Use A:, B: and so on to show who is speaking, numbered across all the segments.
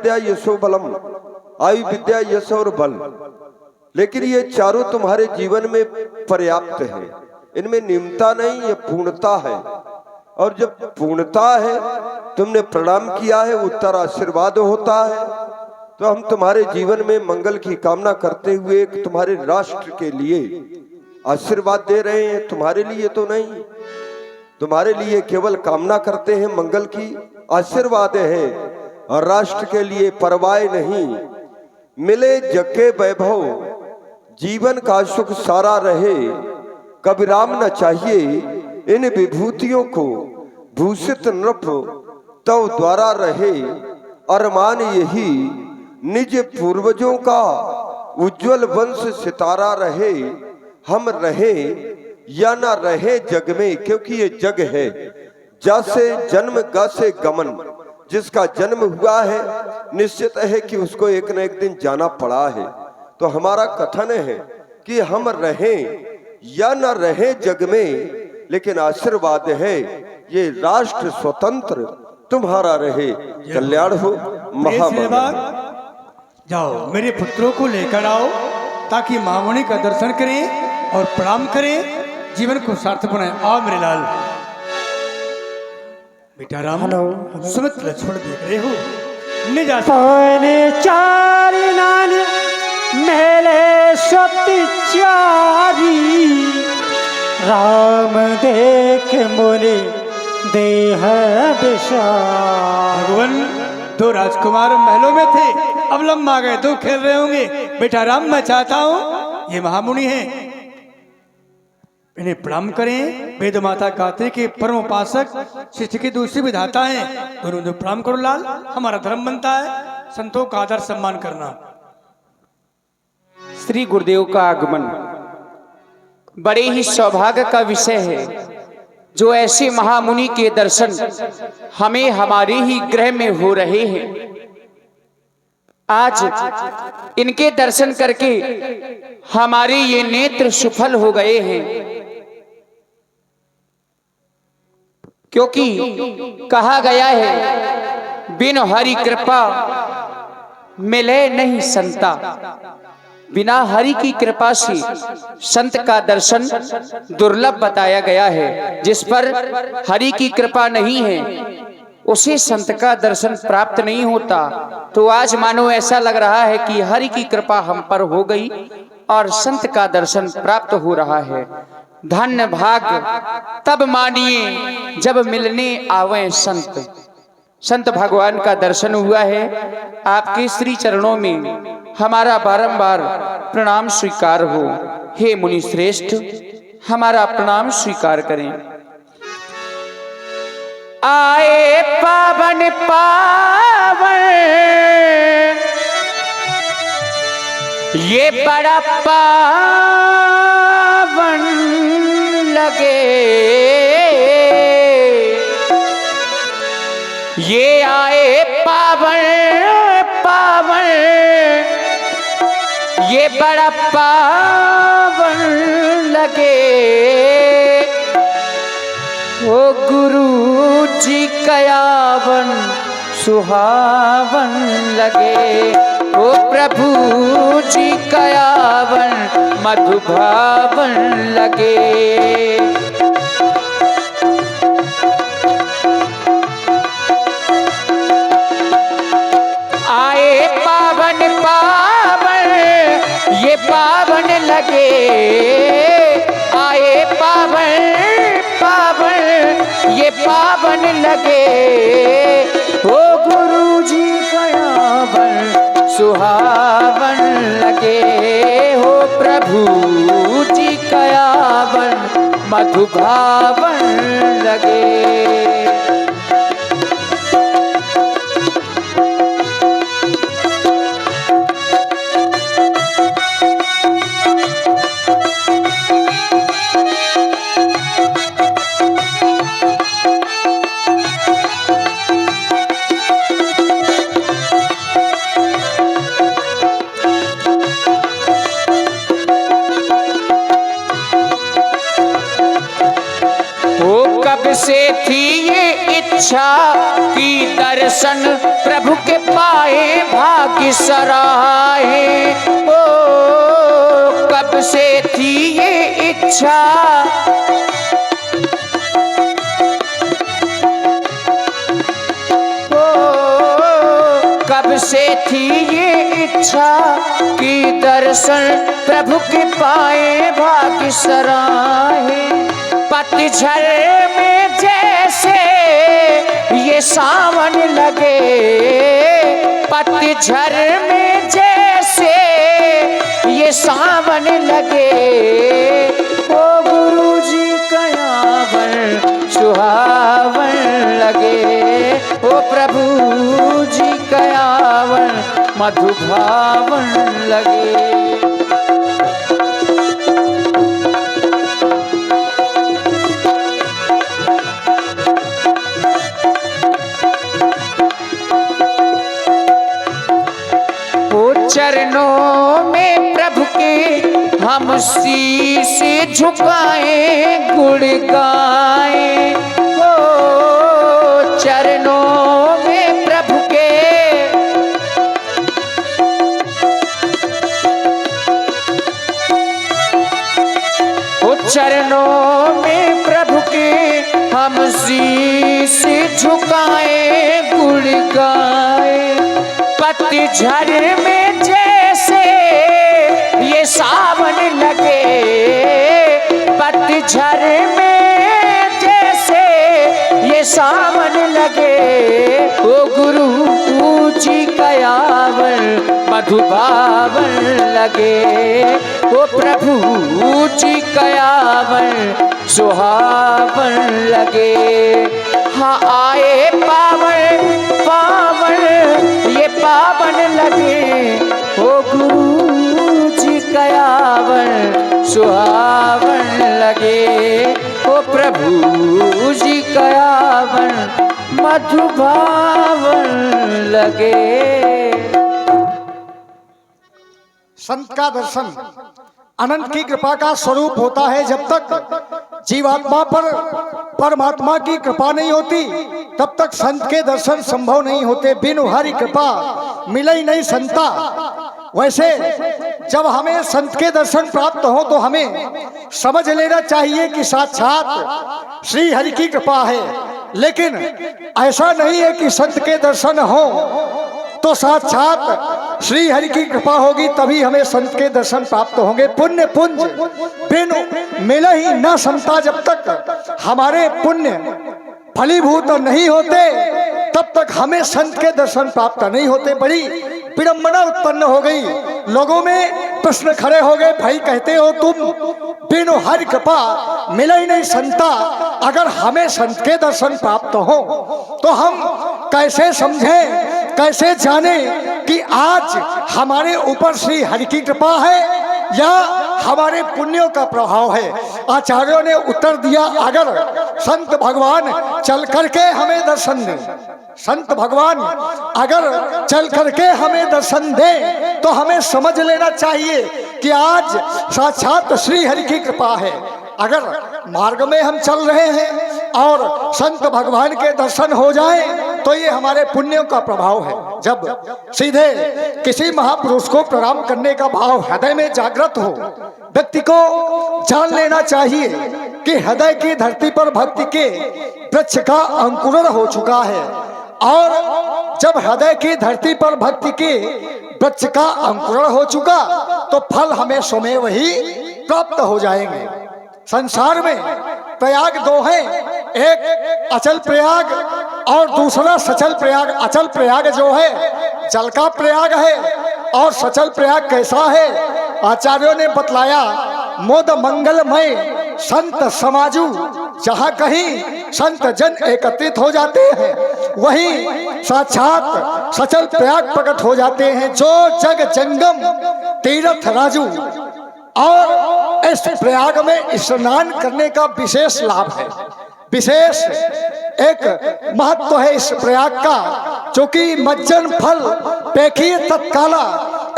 A: विद्या यशो बलम, आयु विद्या यश और बल, लेकिन ये चारों तुम्हारे जीवन में पर्याप्त है, इनमें निम्नता नहीं, ये पूर्णता है। और जब पूर्णता है, तुमने प्रणाम किया है, उत्तर आशीर्वाद होता है। तो हम तुम्हारे जीवन में मंगल की कामना करते हुए तुम्हारे राष्ट्र के लिए आशीर्वाद दे रहे हैं, तुम्हारे लिए तो नहीं, तुम्हारे लिए केवल कामना करते हैं मंगल की, आशीर्वाद है, और राष्ट्र के लिए परवाह नहीं। मिले जग के वैभव, जीवन का सुख सारा रहे, कबीराम न चाहिए इन विभूतियों को, भूषित नृप तव द्वारा रहे, अरमान यही निज पूर्वजों का, उज्जवल वंश सितारा रहे, हम रहे या न रहे जग में, क्योंकि ये जग है, जैसे जन्म गासे गमन, जिसका जन्म हुआ है निश्चित है कि उसको एक न एक दिन जाना पड़ा है। तो हमारा कथन है कि हम रहें या न रहें जग में, लेकिन आशीर्वाद है ये राष्ट्र स्वतंत्र तुम्हारा रहे, कल्याण हो महामंगल।
B: जाओ मेरे पुत्रों को लेकर आओ, ताकि महामुनि का दर्शन करें और प्रणाम करें, जीवन को सार्थक बनाए। आओ मेरे लाल। बेटा राम, सुमित लक्ष्मण देख रहे हो, ले जा
C: चार नान मेले सती चारी, राम देख मोरे देह विशाल।
B: भगवान, दो राजकुमार महलों में थे, अब लम्बा आ गए, दो खेल रहे होंगे। बेटा राम, मैं चाहता हूं ये महामुनि हैं, इन्हें प्रणाम करें। वेद माता गाते के परम उपासक, शिष्य के दूसरे विधाता हैं, दोनों ने प्रणाम करो लाल। हमारा धर्म बनता है संतों का आदर सम्मान करना।
D: श्री गुरुदेव का आगमन बड़े ही सौभाग्य का विषय है, जो ऐसे महामुनि के दर्शन हमें हमारे ही गृह में हो रहे हैं। आज इनके दर्शन करके हमारे ये नेत्र सुफल हो गए हैं, क्योंकि कहा गया है बिन हरि कृपा मिले नहीं संता। बिना हरि की कृपा से संत का दर्शन दुर्लभ बताया गया है। जिस पर हरि की कृपा नहीं है उसे संत का दर्शन प्राप्त नहीं होता। तो आज मानो ऐसा लग रहा है कि हरि की कृपा हम पर हो गई और संत का दर्शन प्राप्त हो रहा है। धन्य भाग तब मानिए जब मिलने आवे संत। संत भगवान का दर्शन हुआ है, आपके श्री चरणों में हमारा बारंबार प्रणाम स्वीकार हो। हे मुनि श्रेष्ठ, हमारा प्रणाम स्वीकार करें। आए पावन पावन ये बड़ा पावन लगे, ये आए पावन पावन ये बड़ा पावन लगे। ओ गुरु जी कयावन सुहावन लगे, ओ प्रभु जी कयावन मधुभावन लगे। आए पावन पावन ये पावन लगे, आए पावन पावन ये पावन लगे। ओ गुरु जी कयावन सुहावन लगे, हो प्रभु जी कयावन मधुभावन लगे। से थी ये इच्छा कि दर्शन प्रभु के पाए भाग्य सराहे। ओ कब से थी ये इच्छा, कब से थी ये इच्छा कि दर्शन प्रभु के पाए भाग्य सराहे। पतझड़ में जैसे ये सावन लगे, पतझड़ में जैसे ये सावन लगे, ओ गुरु जी कयावन सुहावन लगे, ओ प्रभु जी कयावन मधुभावन लगे। चरणों में प्रभु के हम शीश झुकाए गुण गाए। ओ चरणों में प्रभु के ओ चरणों में प्रभु के हम शीश झुकाए गुण गाए। पतझड़ में जैसे ये सावन लगे, पतझड़ में जैसे ये सावन लगे, ओ गुरु जी कयावन मधुभावन लगे, ओ प्रभु जी कयावन सुहावन लगे। हाँ आए पावन पावन ये पावन लगे, ओ गुरु जी कयावन सुहावन लगे, ओ प्रभु जी कयावन मधुभावन लगे।
C: संत का दर्शन अनंत की कृपा का स्वरूप होता है। जब तक जीवात्मा पर परमात्मा की कृपा नहीं होती तब तक संत के दर्शन संभव नहीं होते। बिनु हरि कृपा मिले ही नहीं संता। वैसे जब हमें संत के दर्शन प्राप्त हो तो हमें समझ लेना चाहिए कि साक्षात श्री हरि की कृपा है। लेकिन ऐसा नहीं है कि संत के दर्शन हो तो साक्षात श्री हरि की कृपा होगी तभी हमें संत के दर्शन प्राप्त होंगे। पुण्य पुंज बिनु मिले ही न संता। जब तक हमारे पुण्य फलीभूत नहीं होते तब तक हमें संत के दर्शन प्राप्त नहीं होते। बड़ी विडंबना उत्पन्न हो गई, लोगों में प्रश्न खड़े हो गए, भाई कहते हो तुम बिनु हरि कृपा मिले ही नहीं संता, अगर हमें संत के दर्शन प्राप्त हो तो हम कैसे समझें, कैसे जाने कि आज हमारे ऊपर श्री हरि की कृपा है या हमारे पुण्यों का प्रभाव है। आचार्यों ने उत्तर दिया, अगर संत भगवान चल करके हमें दर्शन दें, संत भगवान अगर चल करके हमें दर्शन दें तो हमें समझ लेना चाहिए कि आज साक्षात श्री हरि की कृपा है। अगर मार्ग में हम चल रहे हैं और संत भगवान के दर्शन हो जाएं तो ये हमारे पुण्यों का प्रभाव है। जब सीधे किसी महापुरुष को प्रणाम करने का भाव हृदय में जागृत हो, व्यक्ति को जान लेना चाहिए कि हृदय की धरती पर भक्ति के वृक्ष का अंकुरण हो चुका है। और जब हृदय की धरती पर भक्ति के वृक्ष का अंकुरण हो चुका तो फल हमें स्वयं वही प्राप्त हो जाएंगे। संसार में प्रयाग दो हैं, एक अचल प्रयाग और दूसरा सचल प्रयाग। अचल प्रयाग जो है जल का प्रयाग है और सचल प्रयाग कैसा है, आचार्यों ने बतलाया, मोद मंगलमय संत समाजू, जहाँ कहीं संत जन एकत्रित हो जाते हैं वहीं साक्षात सचल प्रयाग प्रकट हो जाते हैं। जो जग जंगम तीर्थ राजू, और इस प्रयाग में स्नान करने का विशेष लाभ है, विशेष एक महत्व है इस प्रयाग का, जो कि मज्जन फल पेखी तत्काला।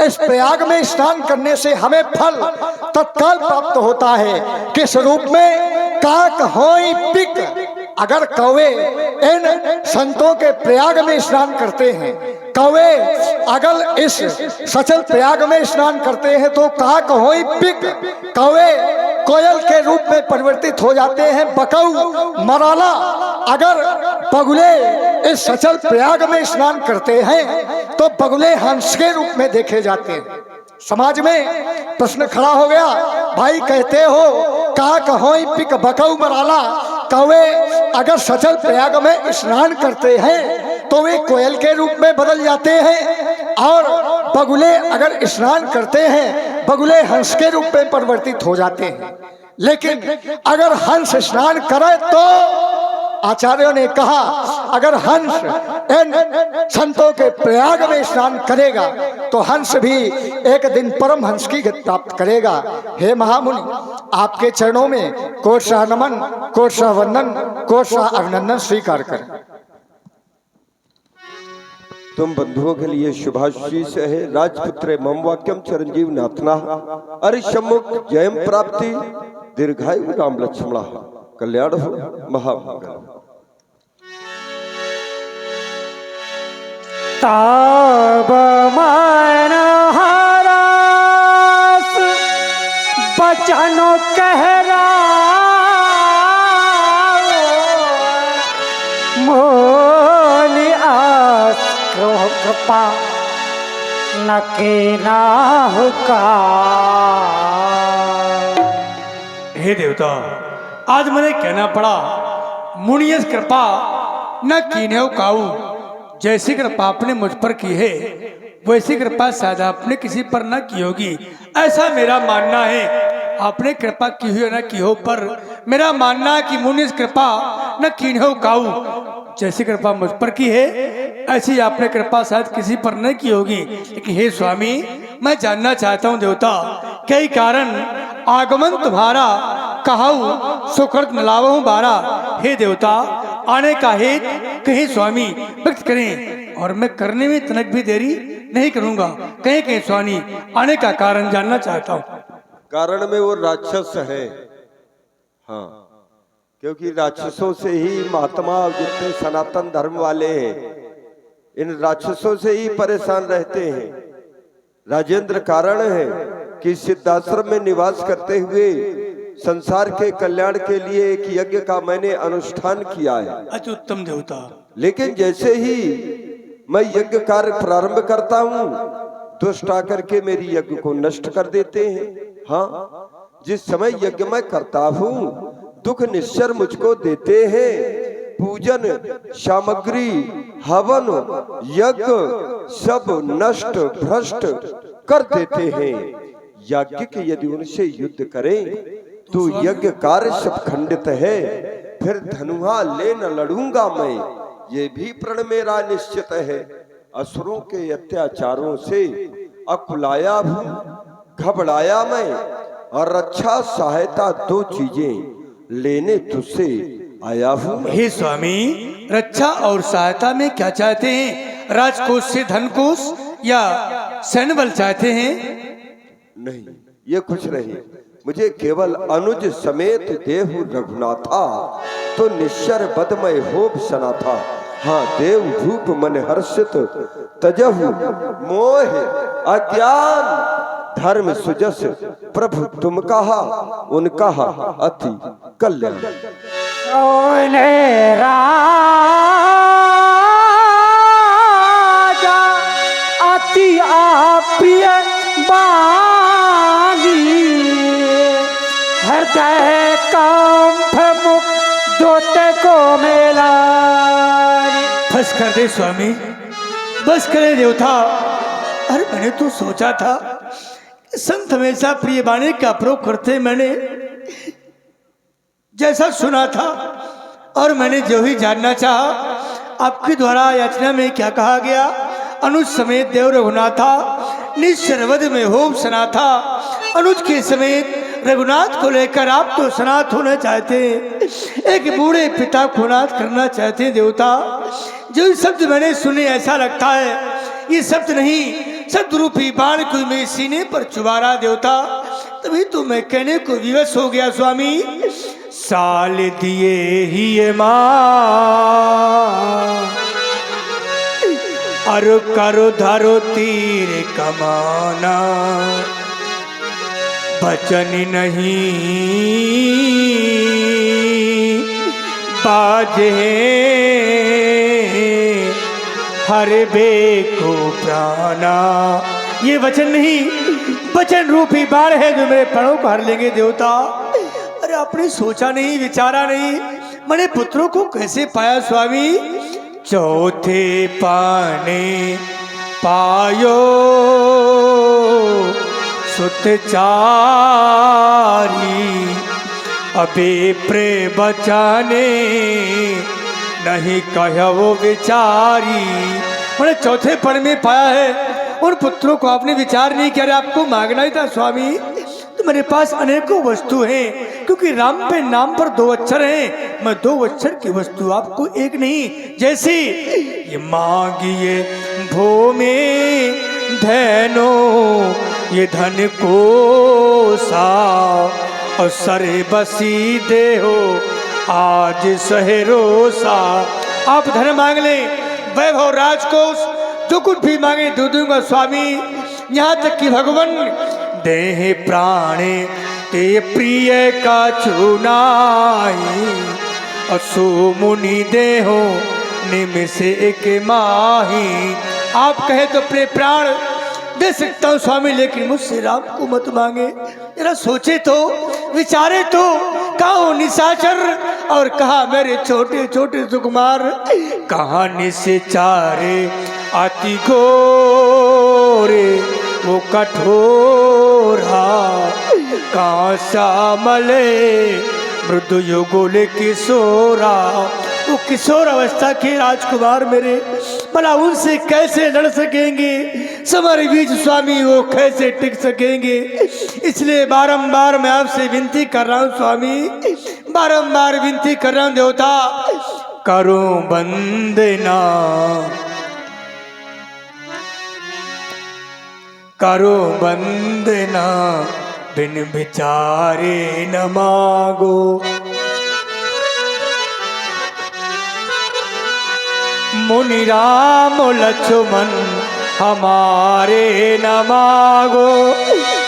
C: इस प्रयाग में स्नान करने से हमें फल तत्काल प्राप्त होता है। किस रूप में, काक होई पिक अगर कौवे इन संतों के प्रयाग में स्नान करते हैं, कौवे अगर इस सचल प्रयाग में स्नान करते हैं तो काक होई पिक, कौवे कोयल के रूप में परिवर्तित हो जाते हैं। बकऊ मराला अगर बगुले इस सचल प्रयाग में स्नान करते हैं तो बगुले हंस के रूप में देखे जाते हैं। समाज में प्रश्न खड़ा हो गया, भाई कहते हो काक होई पिक बकऊ मराला, कौवे अगर सचल प्रयाग में स्नान करते हैं तो वे कोयल के रूप में बदल जाते हैं, और बगुले अगर स्नान करते हैं बगुले हंस के रूप में परिवर्तित हो जाते हैं। लेकिन अगर हंस स्नान करे तो आचार्यों ने कहा अगर हंस इन संतों के प्रयाग में स्नान करेगा तो हंस भी एक दिन परम हंस की गति प्राप्त करेगा। हे महामुनि, आपके चरणों में कोट सा नमन, कोट सा वंदन, कोट सा अभिनंदन स्वीकार करें।
A: तुम बंधुओं के लिए शुभाशीष है। राजपुत्र मम वाक्यम चिरंजीव नाथना अरिशमुख जयम प्राप्ति दीर्घायु राम लक्ष्मणा कल्याण हो महामंगल।
E: ताब मन हरास बचनो कहरा मोनि आस कृपा न के नाहुका।
B: हे देवता, आज मैंने कहना पड़ा मुनियस कृपा न कीन्हे काऊ। जैसी कृपा आपने मुझ पर की है वैसी कृपा शायद आपने किसी पर न की होगी, ऐसा मेरा मानना है। आपने कृपा की हुई न की हो, पर मेरा मानना है कि मुनियस कृपा न कीन्हे काऊ। जैसी कृपा मुझ पर की है ऐसी आपने कृपा शायद किसी पर न की होगी। लेकिन हे स्वामी, मैं जानना चाहता हूँ देवता, कई कारण आगमन तुम्हारा कहाऊ सुकृत मिलावहूं बारा। हे देवता, आने का हेत कहीं स्वामी व्यक्त करें, और मैं करने में तनक भी देरी नहीं करूंगा। कहीं कहीं स्वामी आने का कारण जानना चाहता हूँ।
A: कारण में वो राक्षस है, हाँ, क्योंकि राक्षसों से ही महात्मा जितने सनातन धर्म वाले हैं इन राक्षसों से ही परेशान रहते हैं। राजेंद्र कारण है कि सिद्धाश्रम में निवास करते हुए संसार के कल्याण के लिए एक यज्ञ का मैंने अनुष्ठान किया है।
B: अति उत्तम देवता।
A: लेकिन जैसे ही मैं यज्ञ कार्य प्रारंभ करता हूँ दुष्ट आकर के मेरी यज्ञ को नष्ट कर देते हैं। हाँ, जिस समय यज्ञ मैं करता हूँ दुख निश्चर मुझको देते हैं। पूजन सामग्री हवन यज्ञ सब नष्ट भ्रष्ट कर देते हैं। याज्ञिक यदि उनसे युद्ध करें तो यज्ञ कार्य सब खंडित है, फिर धनुहा ले न लड़ूंगा मैं, ये भी प्रण मेरा निश्चित है। असुरों के अत्याचारों से अकुलाया हूँ, घबराया मैं, और रक्षा सहायता दो चीजें लेने तुझसे आया हूँ।
B: हे स्वामी, रक्षा और सहायता में क्या चाहते हैं? राजकोष से धनकोष या सैन्य बल चाहते हैं?
A: नहीं, ये कुछ नहीं, मुझे केवल अनुज समेत देहु रघुनाथा तो निश्चर बदमय होप सना था। हाँ, देव भूप मन हर्षित तजहु मोह अज्ञान धर्म सुजस प्रभु तुम कहा उनका अति कल्याण।
E: राजा अति प्रिय बानी हृदय कंफ मुख दोते को मेला।
B: बस कर दे स्वामी, बस करे देवता। अरे मैंने तो सोचा था संत हमेशा प्रिय बाणी का प्रयोग करते, मैंने जैसा सुना था और मैंने जो ही जानना चाहा, आपके द्वारा याचना में क्या कहा गया? अनुज समेत देव रघुनाथा निश्चरवध में होम सना था। अनुज के समेत रघुनाथ को लेकर आप तो सनात होना चाहते हैं, एक बूढ़े पिता को नाथ करना चाहते हैं देवता। जो शब्द मैंने सुने ऐसा लगता है ये शब्द नहीं, सदरूपी बाण को मेरे सीने पर चुबारा देवता। तभी तो मैं कहने को विवश हो गया स्वामी। साल दिए ही ये माँ अरु करो धरो तीर कमाना बचन नहीं बाजे हर बे को प्राणा। ये वचन नहीं, वचन रूपी बाढ़ है जो मेरे प्राणों को हर लेंगे देवता। अरे आपने सोचा नहीं, विचारा नहीं, मैंने पुत्रों को कैसे पाया स्वामी। चौथे पाने पायो सुत चारी अबे प्रे बचाने नहीं कहो विचारी। मैंने चौथे पढ़ में पाया है उन पुत्रों को आपने विचार नहीं किया। आपको मांगना ही था स्वामी, तो मेरे पास अनेकों वस्तु हैं, क्योंकि राम पे नाम पर 2 अक्षर हैं। मैं 2 अक्षर की वस्तु आपको एक नहीं, जैसे ये मांगिए भो में धनो ये धन को सा और सरे बसी दे हो आज सहरोसा। आप धन मांग ले, वैभव राजकोष जो कुछ भी मांगे दे दूंगा स्वामी। यहाँ तक कि भगवान देह प्राणे ते प्रिय का चुनाई असो मुनि देहो निमिष एक माही। आप कहे तो अपने प्राण दे सकता हूँ स्वामी, लेकिन मुझसे राम को मत मांगे। जरा सोचे तो, विचारे तो, कहा निशाचर और कहा मेरे छोटे छोटे सुकुमार। कहा निशाचारे अति गोरे वो कठोरा कहाँ श्यामले मृदु युगुल किशोरा। वो किशोर अवस्था के राजकुमार मेरे, भला उनसे कैसे लड़ सकेंगे समर बीच स्वामी, वो कैसे टिक सकेंगे। इसलिए बारंबार मैं आपसे विनती कर रहा हूँ स्वामी, बारंबार विनती कर रहा हूँ देवता, करो वंदना करो वंदना बिन विचारे न मांगो। मुनि राम लक्ष्मण हमारे न मांगो,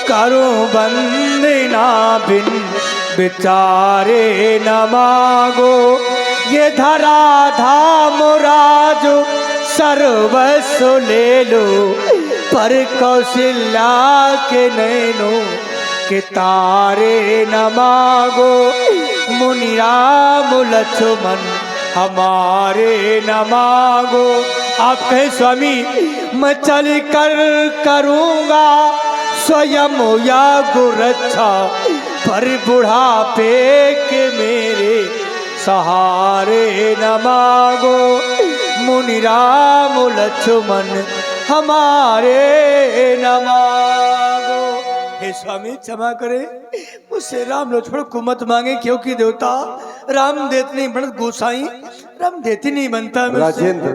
B: करो वंदना बिन विचारे न मांगो। ये धरा धाम राजो सर्वस्व ले लो, पर कौशल्या के नैनों के तारे न मांगो। मुनि राम लक्ष्मण हमारे न मांगो। आप कहे स्वामी मैं चल कर करूँगा स्वयं या गुरक्षा, पर बुढ़ापे के मेरे सहारे न मांगो। मुनि राम लक्ष्मण हमारे न मांगो। हे स्वामी क्षमा करे, मुझसे राम लक्ष्मण को मत मांगे, क्योंकि देवता राम देते नहीं बनत गोसाई, राम देते नहीं बनता।
A: राजेंद्र,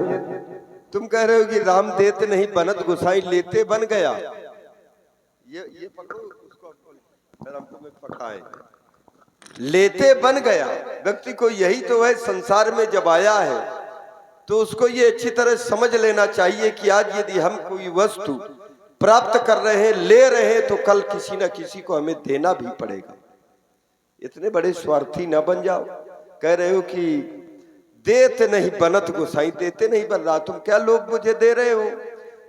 A: तुम कह रहे हो कि राम देते नहीं बनत गोसाई लेते बन गया। ये पकड़ो उसको, तुम्हें पकाए लेते बन गया। व्यक्ति को यही तो है, संसार में जब आया है तो उसको ये अच्छी तरह समझ लेना चाहिए कि आज यदि हम कोई वस्तु प्राप्त कर रहे हैं, ले रहे हैं, तो कल किसी न किसी को हमें देना भी पड़ेगा। इतने बड़े स्वार्थी न बन जाओ। कह रहे हो कि देते नहीं बनत गोसाई, देते नहीं बन रहा। तुम क्या लोग मुझे दे रहे हो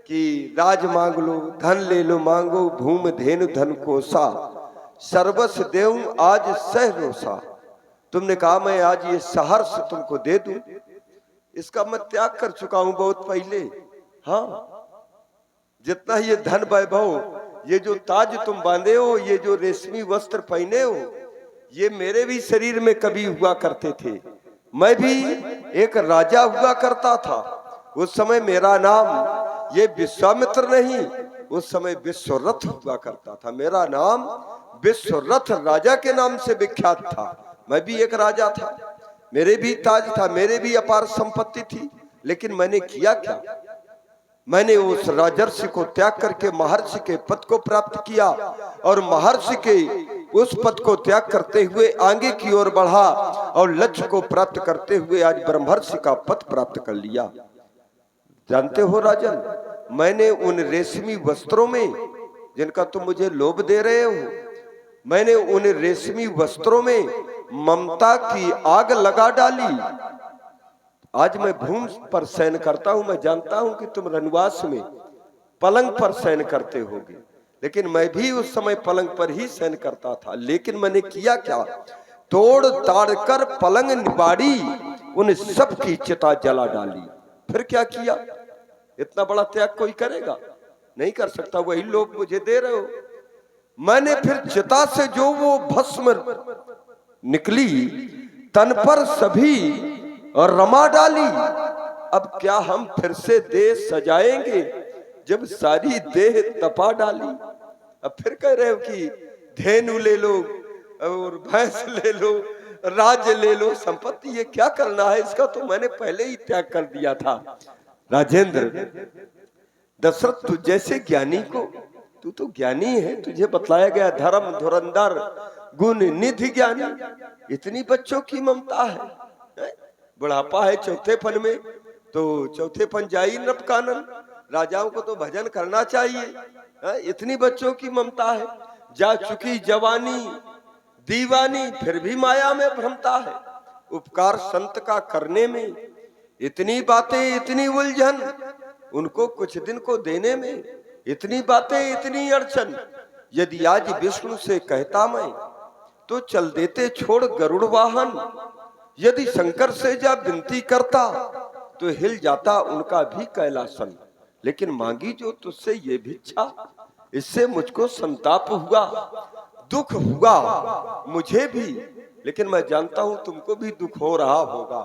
A: कि राज मांग लो, धन ले लो, मांगो भूम धेनु धन कोसा, सर्वस्व देऊं आज सहरोसा। तुमने कहा मैं आज ये सहर्ष तुमको दे दूं, इसका मैं त्याग कर चुका हूं बहुत पहले। हाँ, जितना ये धन वैभव, ये जो ताज तुम बांधे हो, ये जो रेशमी वस्त्र पहने हो, ये मेरे भी शरीर में कभी हुआ करते थे। मैं भी एक राजा हुआ करता था। उस समय मेरा नाम ये विश्वामित्र नहीं, उस समय विश्वरथ हुआ करता था। मेरा नाम विश्वरथ राजा के नाम से विख्यात था। मैं भी एक राजा था, मेरे भी ताज था, मेरे भी अपार संपत्ति थी। लेकिन मैंने किया क्या? मैंने उस राजर्षि को त्याग करके महर्षि के पद को प्राप्त किया, और महर्षि के उस पद को त्याग करते हुए आगे की ओर बढ़ा और लक्ष्य को प्राप्त करते हुए आज ब्रह्मर्षि का पद प्राप्त कर लिया। जानते हो राजन, मैंने उन रेशमी वस्त्रों में जिनका तुम मुझे लोभ दे रहे हो, मैंने उन रेशमी वस्त्रों में ममता की आग लगा डाली। आज मैं भूमि पर शयन करता हूं, मैं जानता हूं कि तुम रनवास में पलंग पर शयन करते होगे, लेकिन मैं भी उस समय पलंग पर ही शयन करता था। लेकिन मैंने किया क्या? तोड़ ताड़ कर पलंग निबाड़ी, उन सब की चिता जला डाली। फिर क्या किया? इतना बड़ा त्याग कोई करेगा? नहीं कर सकता। वही लोग मुझे दे रहे हो। मैंने फिर चिता से जो वो भस्म निकली तन पर सभी और रमा डाली। अब क्या हम फिर से देह सजाएंगे जब सारी देह तपा डाली? अब फिर कह रहे हो कि धेनु ले लो और भैंस ले लो, राज्य ले लो, संपत्ति, ये क्या करना है? इसका तो मैंने पहले ही त्याग कर दिया था। राजेंद्र, दशरथ, तू जैसे ज्ञानी को, तू तो ज्ञानी है, तुझे बतलाया गया धर्म धुरंधर गुण निधि ज्ञानी, इतनी बच्चों की ममता है। बुढ़ापा है चौथे पन में, तो चौथे पन जाई नृप कानन, राजाओं को तो भजन करना चाहिए। इतनी बच्चों की ममता है। जा चुकी जवानी दीवानी, फिर भी माया में भ्रमता है। उपकार संत का करने में इतनी बातें, इतनी उलझन, उनको कुछ दिन को देने में इतनी बातें, इतनी अड़चन। यदि आज विष्णु से कहता मैं तो चल देते छोड़ गरुड़ वाहन, यदि शंकर से जा विनती करता तो हिल जाता उनका भी कैलासन। लेकिन मांगी जो तुझसे ये भिक्षा, इससे मुझको संताप हुआ, दुख हुआ मुझे भी, लेकिन मैं जानता हूं तुमको भी दुख हो रहा होगा,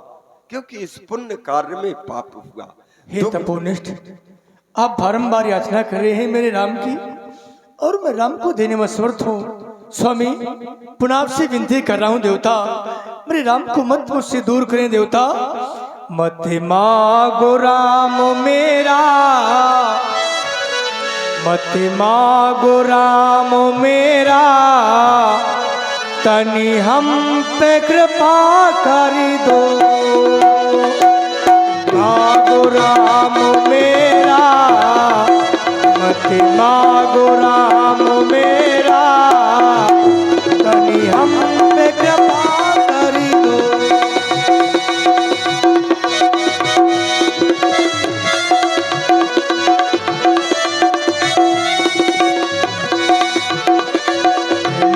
A: क्योंकि इस पुण्य कार्य में पाप हुआ।
B: हे तपोनिष्ठ, आप बारंबार याचना कर रहे हैं मेरे राम की, और मैं राम को देने में समर्थ हूँ। स्वामी, पुनः आपसे विनती कर रहा हूँ देवता, मेरे राम को मत मुझसे दूर करें देवता। मत मांगो राम मेरा, मत मांगो राम मेरा, तनी हम पे कृपा कर दो। मांगो राम मेरा, मत मांगो राम मेरा, तनी हम पे कृपा कर दो।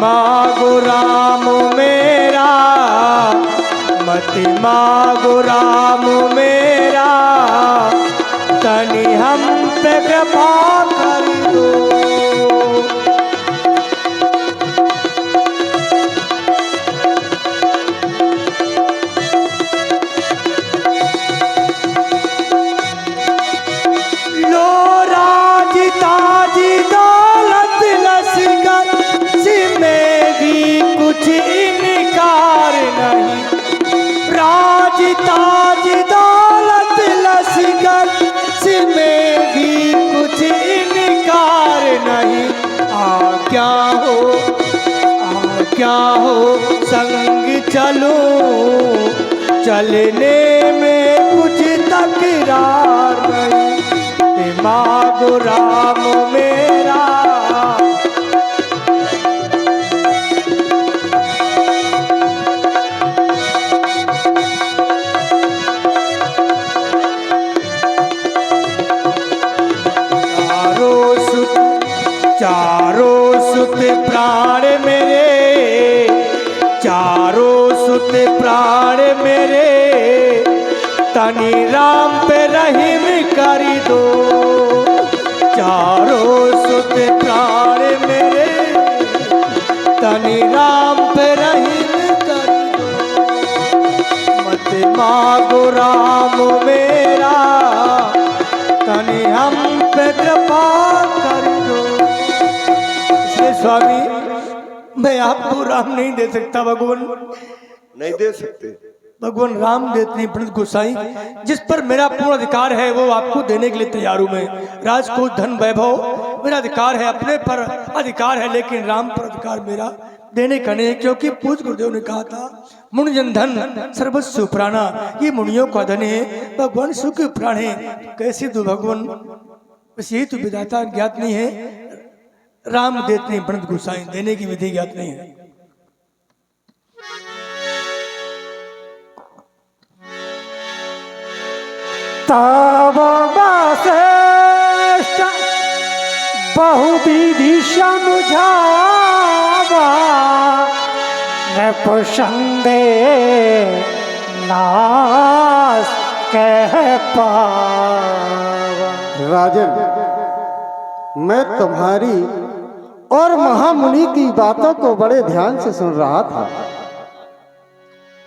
B: मांगो राम मेरा, मत मांगो राम मेरा, तनी हम पे कृपा कर दो। लो राज ताज दौलत लश्कर, में भी कुछ इनकार नहीं। राज ताज दौलत लश्कर में भी कुछ इनकार नहीं। आज्ञा हो संग चलूं, चलने में कुछ तकरार नहीं। मांगो राम मेरा, चारों सुत प्राण मेरे, चारों सुत प्राण मेरे, तनी राम पे रहीम कर दो। चारों सुत प्राण मेरे, तनी राम पे रहीम कर दो। मत मांगो राम मेरा, तनी हम पे कृपा कर दो। स्वामी, मैं आपको राम नहीं दे सकता भगवान,
A: नहीं दे सकते।
B: भगवान राम देते हैं पंडित गोसाई, जिस पर मेरा पूर्ण अधिकार है वो आपको देने के लिए तैयार हूं मैं। राजकोष धन वैभव मेरा अधिकार है, अपने पर अधिकार है, लेकिन राम पर अधिकार मेरा देने का नहीं, क्योंकि पूज गुरुदेव ने कहा था मुनि जन धन सर्वस्व प्राणा, ये मुनियों का धन है, भगवान सुख प्राण है। कैसे दो भगवान, बस यही तो विधाता ज्ञात नहीं है, राम देते नहीं पंडित गोसाई, देने की विधि ज्ञात नहीं है।
E: तब वशिष्ठ बहुविधि समझावा, नृपसंदे नाश कह पावा।
F: राजन, मैं तुम्हारी और महामुनि की बातों को बड़े ध्यान से सुन रहा था।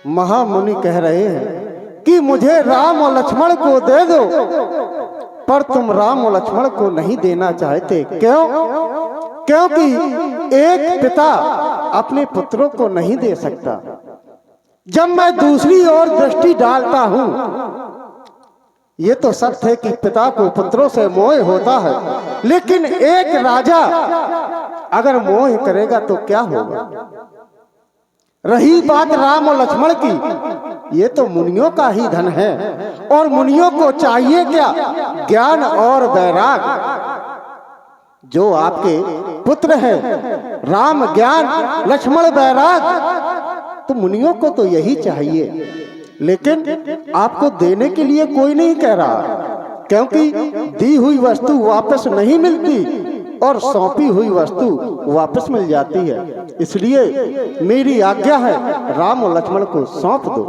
F: महामुनि कह रहे हैं कि मुझे राम और लक्ष्मण को दे दो, पर तुम राम और लक्ष्मण को नहीं देना चाहते। क्यों? क्योंकि एक पिता अपने पुत्रों को नहीं दे सकता। जब मैं दूसरी ओर दृष्टि डालता हूं, ये तो सत्य है कि पिता को पुत्रों से मोह होता है, लेकिन एक राजा अगर मोह करेगा तो क्या होगा? रही बात राम और लक्ष्मण की, ये तो मुनियों का ही धन है, और मुनियों को चाहिए क्या? ज्ञान और वैराग। जो आपके पुत्र हैं, राम ज्ञान, लक्ष्मण वैराग, तो मुनियों को तो यही चाहिए। लेकिन आपको देने के लिए कोई नहीं कह रहा, क्योंकि दी हुई वस्तु वापस नहीं मिलती और सौंपी हुई वस्तु वापस मिल जाती है। इसलिए मेरी आज्ञा है, राम और लक्ष्मण को सौंप दो।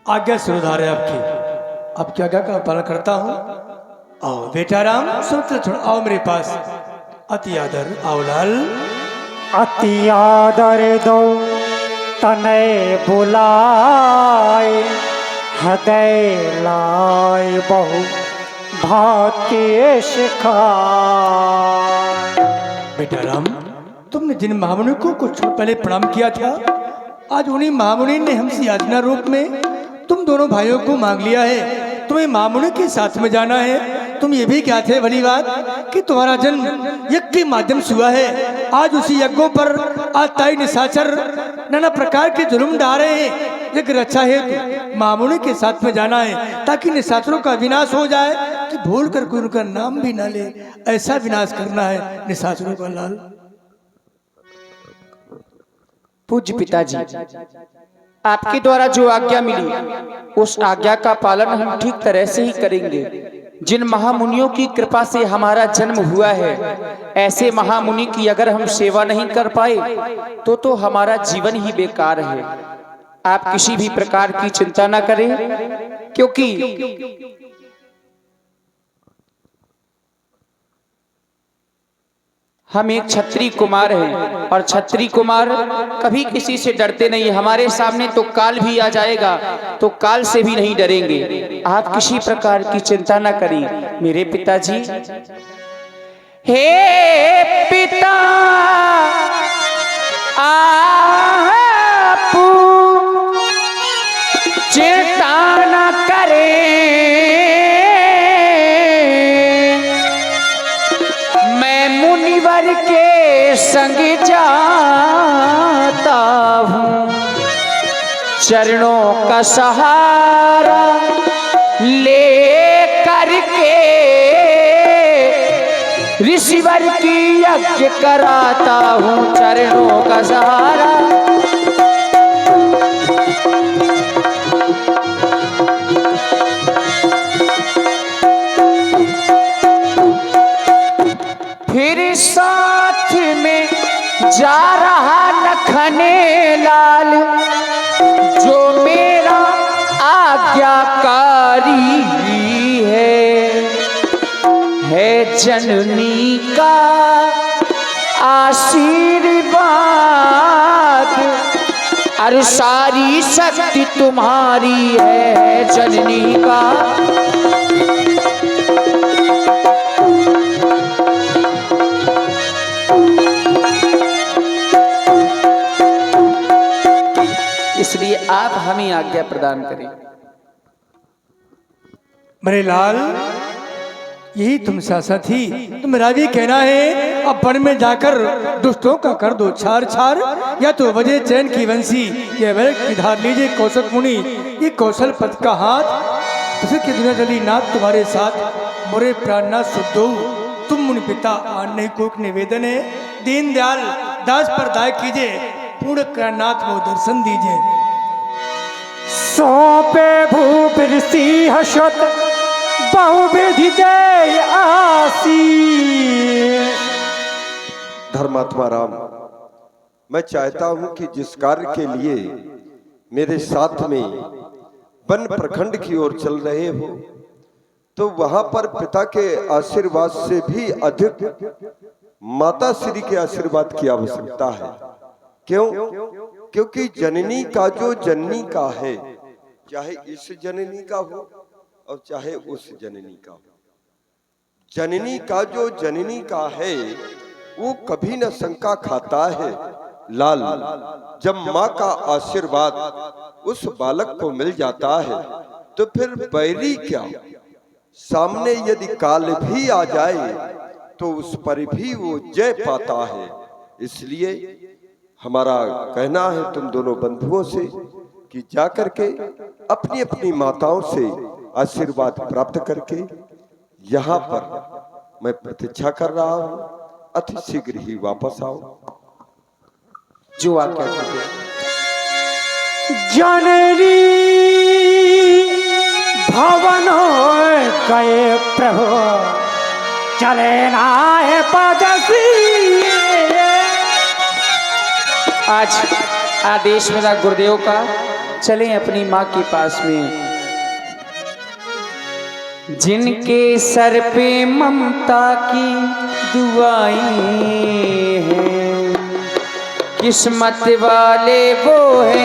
B: आज्ञा सुधार है आपकी, आपकी आज्ञा का पालन करता हूँ। आओ बेटा राम, सूत्र छोड़ आओ मेरे पास। अति आदर, आओ लाल।
E: अति आदर दो तनय बुलाए, हृदय लाय बहु भाग्य सिखाए।
B: बेटा राम, तुमने जिन महामुनि को कुछ पहले प्रणाम किया था, आज उन्हीं महामुनि ने हमसे याचना रूप में तुम दोनों भाइयों को मांग लिया है। तुम्हें महामुनि के साथ में जाना है। तुम ये भी क्या थे भली बात कि तुम्हारा जन्म यज्ञ के माध्यम से हुआ है। आज उसी यज्ञों पर आज ताई निशाचर नाना प्रकार के जुल्म डाल रहे हैं। यज्ञ रक्षा हेतु महामुनि के साथ में जाना है, ताकि निशाचरों का विनाश हो जाए, कि भूल कर कोई उनका नाम भी ना ले। ऐसा विनाश करना है निशाचरों का लाल।
D: पूज्य पिताजी, आपके द्वारा जो आज्ञा मिली, उस आज्ञा का पालन हम ठीक तरह से ही करेंगे। जिन महामुनियों की कृपा से हमारा जन्म हुआ है, ऐसे महामुनि की अगर हम सेवा नहीं कर पाए तो हमारा जीवन ही बेकार है। आप किसी भी प्रकार की चिंता ना करें, क्योंकि हम एक क्षत्रिय कुमार हैं, और क्षत्रिय कुमार कभी किसी से डरते नहीं। हमारे सामने तो काल भी आ जाएगा तो काल से भी नहीं डरेंगे। आप किसी प्रकार की चिंता ना करें मेरे पिताजी। हे पिता आप चिंता न करें, मैं मुनिवर के संग जाता हूँ। चरणों का सहारा ले करके ऋषिवर की यज्ञ कराता हूँ। चरणों का सहारा फिर साथ में जा रहा नखने लाल, जो मेरा आज्ञाकारी है जननी का आशीर्वाद, और सारी शक्ति तुम्हारी है जननी का। इसलिए आप हमें आज्ञा प्रदान करें।
B: मेरे लाल, यही तुम सासा थी, तुम्हारा भी कहना है अब वन में जाकर दुष्टों का कर दो छार छार, या तो वजह चैन की वंशी ये वैर की धार लीजिए कौशल मुनि ये कौशल पथ का हाथ। तुझे की दुनिया चली नाथ तुम्हारे साथ मोरे प्राणनाथ शुद्धो, तुम मुनि पिता आने को निवेदन है, दीन दयाल दास पर दया कीजिए, पूर्ण प्राणनाथ को दर्शन दीजिए।
E: सौंपे भूप ऋषि हर्षत बहुविधि जय आशीष।
A: धर्मात्मा राम, मैं चाहता हूं कि जिस कार्य के लिए मेरे साथ में वन प्रखंड की ओर चल रहे हो, तो वहां पर पिता के आशीर्वाद से भी अधिक माता श्री के आशीर्वाद की आवश्यकता है। क्यों? क्योंकि जननी का जो जननी का है, चाहे इस जननी का हो और चाहे उस जननी का हो, जननी का जो जननी का है वो कभी न शंका खाता है। लाल, जब माँ का आशीर्वाद उस बालक को मिल जाता है तो फिर बैरी क्या, सामने यदि काल भी आ जाए तो उस पर भी वो जय पाता है। इसलिए हमारा कहना है तुम दोनों बंधुओं से कि जाकर के अपनी अपनी माताओं से आशीर्वाद प्राप्त करके यहाँ पर मैं प्रतीक्षा कर रहा हूँ, अति शीघ्र ही वापस आओ।
D: जो आज्ञा कीजिए।
E: जननी भवन गए प्रभु चले नाय पदसी।
D: आज आदेश मेरा गुरुदेव का, चलें अपनी माँ के पास में। जिनके सर पे ममता की दुआएं हैं, किस्मत वाले वो हैं।